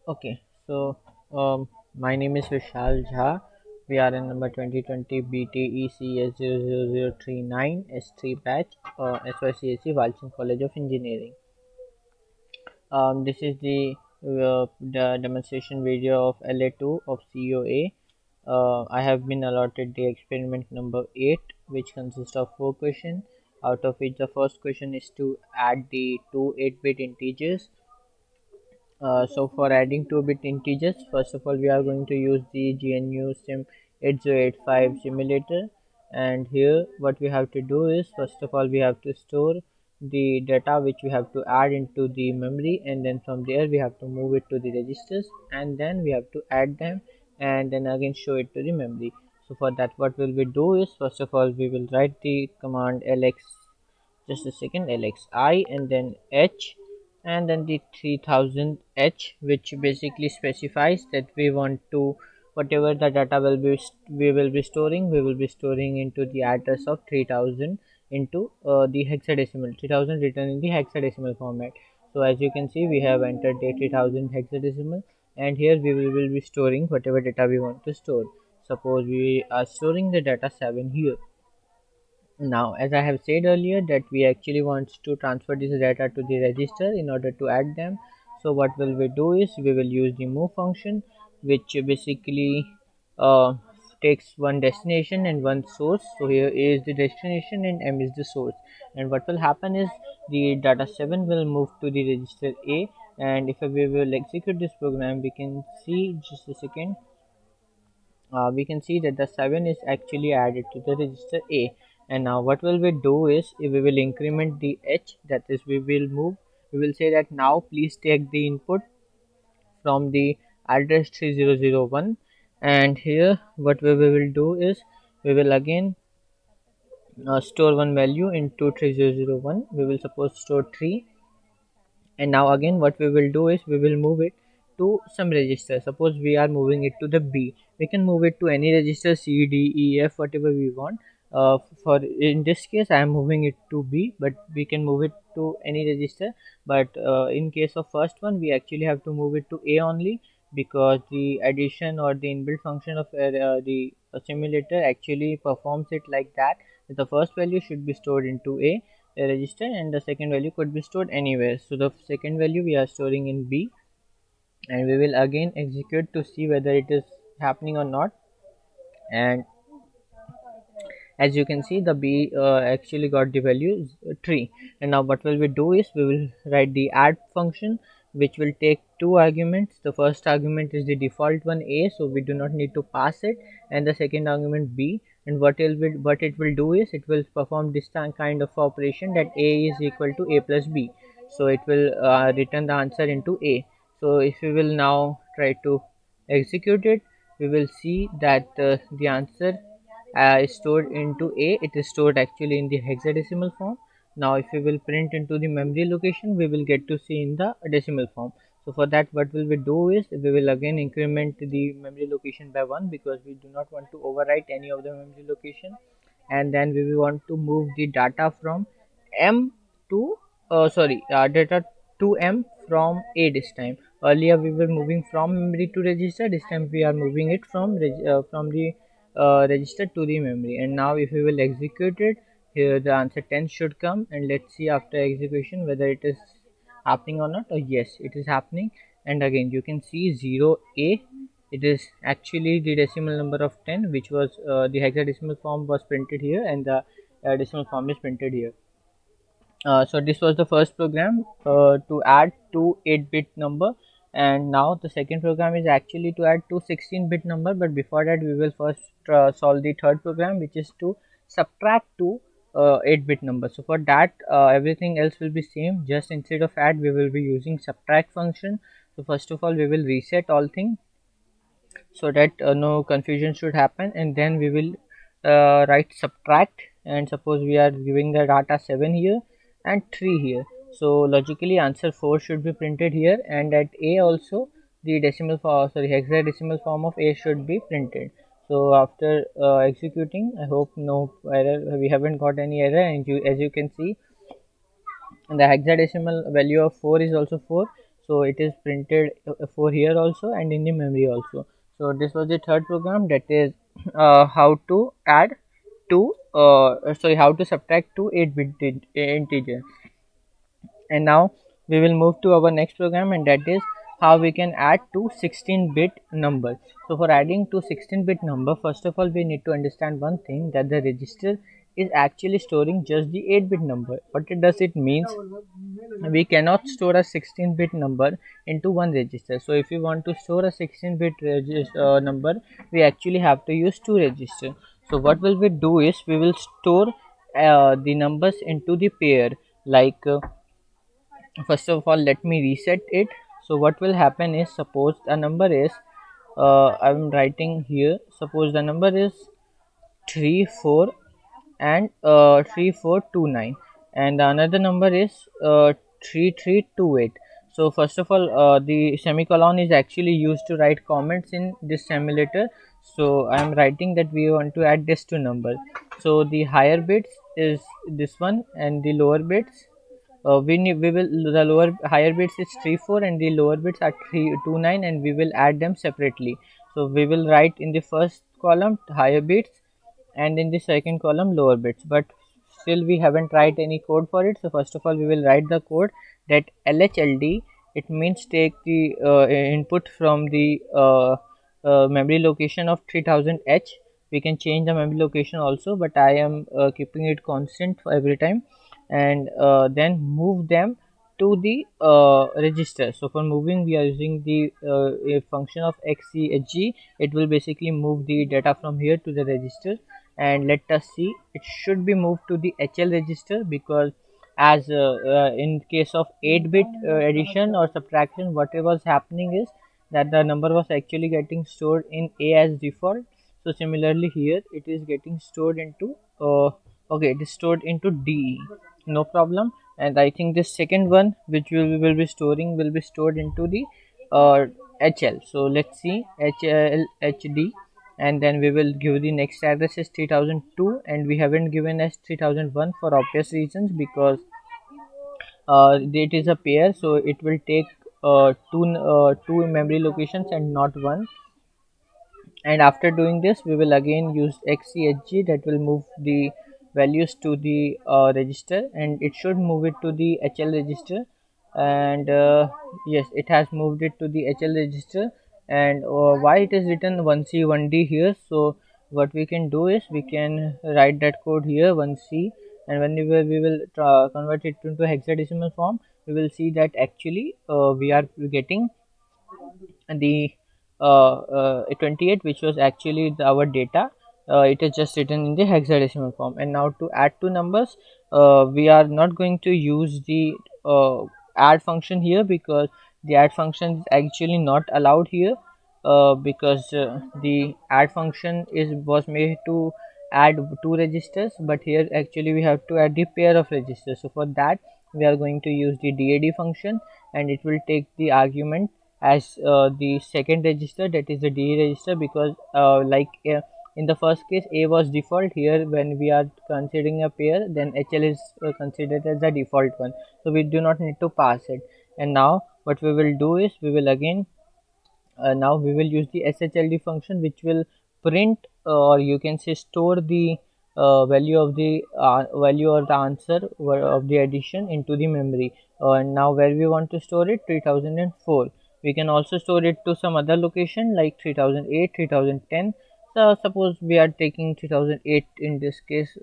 Okay, so my name is Vishal Jha. We are in number 2020 BTECS 00039 S3 batch, SYCSE Walchand College of Engineering. This is the demonstration video of LA2 of COA. I have been allotted the experiment number 8, which consists of 4 questions, out of which the first question is to add the two 8-bit integers. So for adding 2-bit integers, first of all we are going to use the GNU Sim 8085 simulator, and here what we have to do is, first of all we have to store the data which we have to add into the memory, and then from there we have to move it to the registers, and then we have to add them and then again show it to the memory. So for that what will we do is, first of all we will write the command lx, just a second, lxi, and then h, and then the 3000 h, which basically specifies that we want to, whatever the data will be we will be storing into the address of 3000 into the hexadecimal 3000 written in the hexadecimal format. So as you can see, we have entered the 3000 hexadecimal, and here we will be storing whatever data we want to store. Suppose we are storing the data 7 here. Now, as I have said earlier, that we actually want to transfer this data to the register in order to add them. So what will we do is, we will use the move function, which basically uh, takes one destination and one source. So here is the destination and m is the source. And what will happen is, the data 7 will move to the register A, and if we will execute this program, we can see, just a second, we can see that the 7 is actually added to the register A. And now what will we do is, if we will increment the h, that is we will say that now please take the input from the address 3001, and here what we will do is, we will again store one value into 3001. We will suppose store 3, and now again what we will do is, we will move it to some register. Suppose we are moving it to the B, we can move it to any register, C, D, E, F, whatever we want. For in this case I am moving it to B, but we can move it to any register. But in case of first one, we actually have to move it to A only, because the addition or the inbuilt function of the simulator actually performs it like that. The first value should be stored into a register, and the second value could be stored anywhere. So the second value we are storing in B, and we will again execute to see whether it is happening or not. And as you can see, the B actually got the value 3. And now what will we do is, we will write the add function, which will take two arguments. The first argument is the default one, A, so we do not need to pass it, and the second argument, B. And what it will do is, it will perform this kind of operation, that A is equal to A plus B, so it will return the answer into A. So if we will now try to execute it, we will see that the answer is stored into A. It is stored actually in the hexadecimal form. Now if we will print into the memory location, we will get to see in the decimal form. So for that what will we do is, we will again increment the memory location by 1, because we do not want to overwrite any of the memory location. And then we will want to move the data from M to data to M from A this time. Earlier we were moving from memory to register. This time we are moving it from the register to the memory. And now if we will execute it, here the answer 10 should come, and let's see after execution whether it is happening or not. Yes, it is happening. And again you can see 0A, it is actually the decimal number of 10, which was the hexadecimal form was printed here, and the decimal form is printed here. So this was the first program to add two 8-bit number, and now the second program is actually to add two 16-bit number. But before that, we will first solve the third program, which is to subtract two 8-bit number. So for that, everything else will be same, just instead of add we will be using subtract function. So first of all we will reset all things, so that no confusion should happen, and then we will write subtract. And suppose we are giving the data 7 here and 3 here, so logically answer 4 should be printed here, and at A also the decimal form, sorry, hexadecimal form of A should be printed. So after executing, I hope no error, we haven't got any error. And as you can see, the hexadecimal value of 4 is also 4. so it is printed for here also and in the memory also. So this was the third program, that is how to add two sorry how to subtract two 8-bit integer. And now we will move to our next program, and that is how we can add two 16-bit numbers. So for adding two 16-bit number, first of all we need to understand one thing, that the register is actually storing just the 8-bit number. What it does, it means we cannot store a 16-bit number into one register. So if we want to store a 16-bit number, we actually have to use two registers. So what will we do is we will store the numbers into the pair, like first of all let me reset it. So what will happen is, suppose the number is I'm writing here, suppose the number is 3 4 and 3429, and the another number is 3328. So first of all the semicolon is actually used to write comments in this simulator. So I am writing that we want to add this two number. So the higher bits is this one, and the lower bits we will, the lower higher bits is 34 and the lower bits are 329, and we will add them separately. So we will write in the first column higher bits and in the second column lower bits, but still we haven't write any code for it. So first of all we will write the code, that lhld, it means take the input from the memory location of 3000h. We can change the memory location also, but I am keeping it constant for every time, and then move them to the register. So for moving we are using the a function of xchg. It will basically move the data from here to the register, and let us see, it should be moved to the hl register, because as in case of 8-bit addition or subtraction, whatever was happening is that the number was actually getting stored in a as default. So similarly here it is getting stored into okay, it is stored into d, no problem. And I think the second one which we will be storing will be stored into the uh, hl. So let's see, hld, and then we will give the next address is 3002, and we haven't given as 3001 for obvious reasons, because it is a pair, so it will take two memory locations and not one. And after doing this we will again use xchg, that will move the values to the register, and it should move it to the hl register. And yes, it has moved it to the hl register. And why it is written 1c 1d here, so what we can do is we can write that code here 1c, and whenever we will convert it into hexadecimal form, we will see that actually we are getting the 28, which was actually our data. It is just written in the hexadecimal form. And now to add two numbers, we are not going to use the add function here, because the add function is actually not allowed here, because the add function is was made to add two registers, but here actually we have to add the pair of registers. So for that we are going to use the dad function, and it will take the argument as the second register, that is the d register, because in the first case a was default. Here when we are considering a pair, then hl is considered as the default one, so we do not need to pass it. And now what we will do is we will again now we will use the shld function, which will print or you can say store the value of the value or the answer of the addition into the memory. And now where we want to store it, 3004. We can also store it to some other location like 3008, 3010. So suppose we are taking 3008 in this case,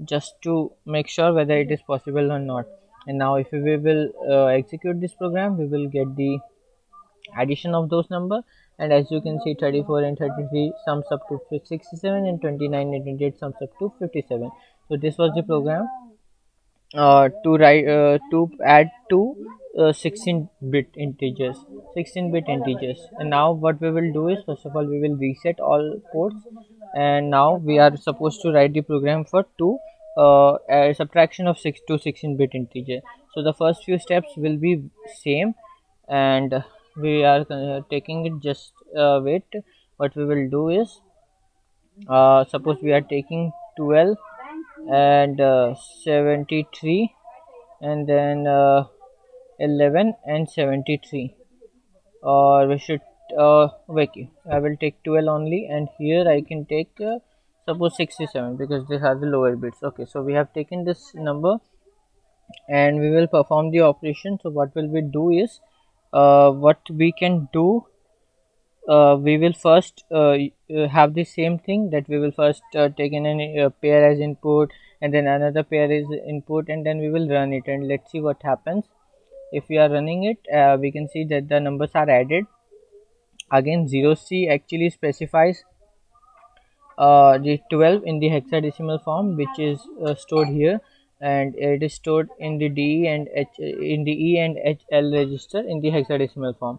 just to make sure whether it is possible or not. And now if we will execute this program, we will get the addition of those number. And as you can see, 34 and 33 sums up to 67, and 29 and 28 sums up to 57. So this was the program to add two 16-bit integers, 16-bit integers. And now what we will do is, first of all we will reset all ports, and now we are supposed to write the program for two a subtraction of 6 to 16-bit integer. So the first few steps will be same, and we are taking it, just wait. What we will do is, suppose we are taking 12 and 73, and then 11 and 73, or we should wait, I will take 12 only, and here I can take suppose 67 because these are the lower bits. Okay, so we have taken this number and we will perform the operation. So what will we do is, what we can do, we will first have the same thing, that we will first take in a pair as input, and then another pair is input, and then we will run it, and let's see what happens. If we are running it, we can see that the numbers are added. Again, 0c actually specifies the 12 in the hexadecimal form, which is stored here, and it is stored in the D and H, in the E and HL register in the hexadecimal form.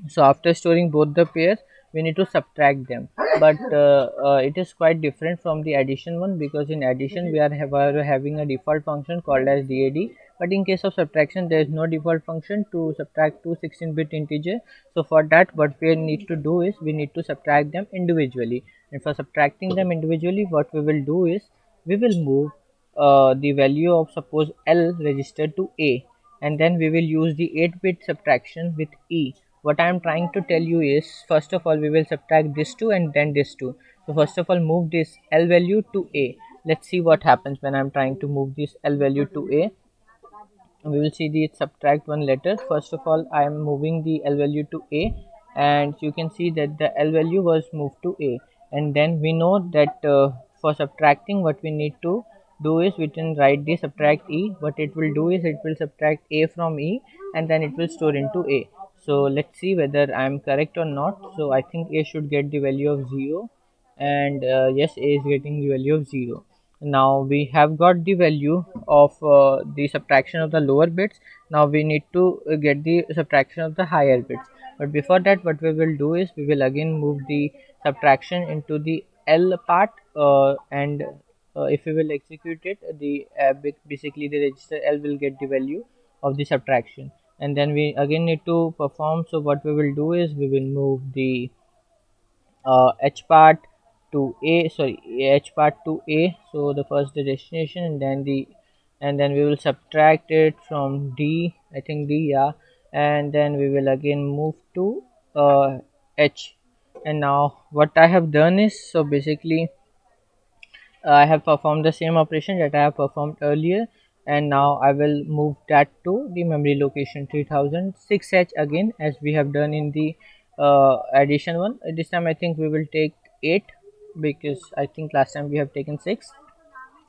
So after storing both the pairs, we need to subtract them, but it is quite different from the addition one, because in addition we are having a default function called as DAD, but in case of subtraction there is no default function to subtract two 16-bit integer. So for that, what we need to do is we need to subtract them individually, and for subtracting them individually, what we will do is we will move the value of suppose L register to A, and then we will use the 8-bit subtraction with E. What I am trying to tell you is, first of all we will subtract this 2 and then this 2. So first of all, move this L value to A. Let's see what happens when I am trying to move this L value to A. We will see the subtract one letter. First of all, I am moving the L value to A, and you can see that the L value was moved to A, and then we know that for subtracting, what we need to do is we can write the subtract E. What it will do is it will subtract A from E, and then it will store into A. So let's see whether I am correct or not. So I think A should get the value of 0, and yes, A is getting the value of 0. Now we have got the value of the subtraction of the lower bits. Now we need to get the subtraction of the higher bits, but before that, what we will do is we will again move the subtraction into the L part, and if we will execute it, the basically the register L will get the value of the subtraction, and then we again need to perform. So what we will do is we will move the H part to A, sorry, H part to A. So the first the destination, and then the, and then we will subtract it from D, I think D, yeah, and then we will again move to H. And now what I have done is, so basically I have performed the same operation that I have performed earlier, and now I will move that to the memory location 3006H again, as we have done in the addition one. This time I think we will take 8, because I think last time we have taken 6,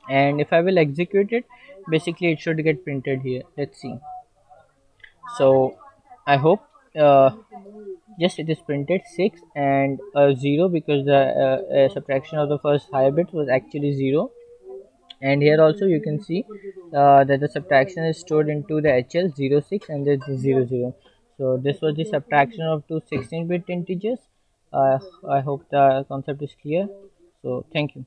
and if I will execute it, basically it should get printed here. Let's see. So I hope, uh, yes, it is printed 6 and 0, because the subtraction of the first higher bit was actually 0. And here also you can see that the subtraction is stored into the HL 06 and the 00. So this was the subtraction of two 16-bit integers. I hope the concept is clear. So thank you.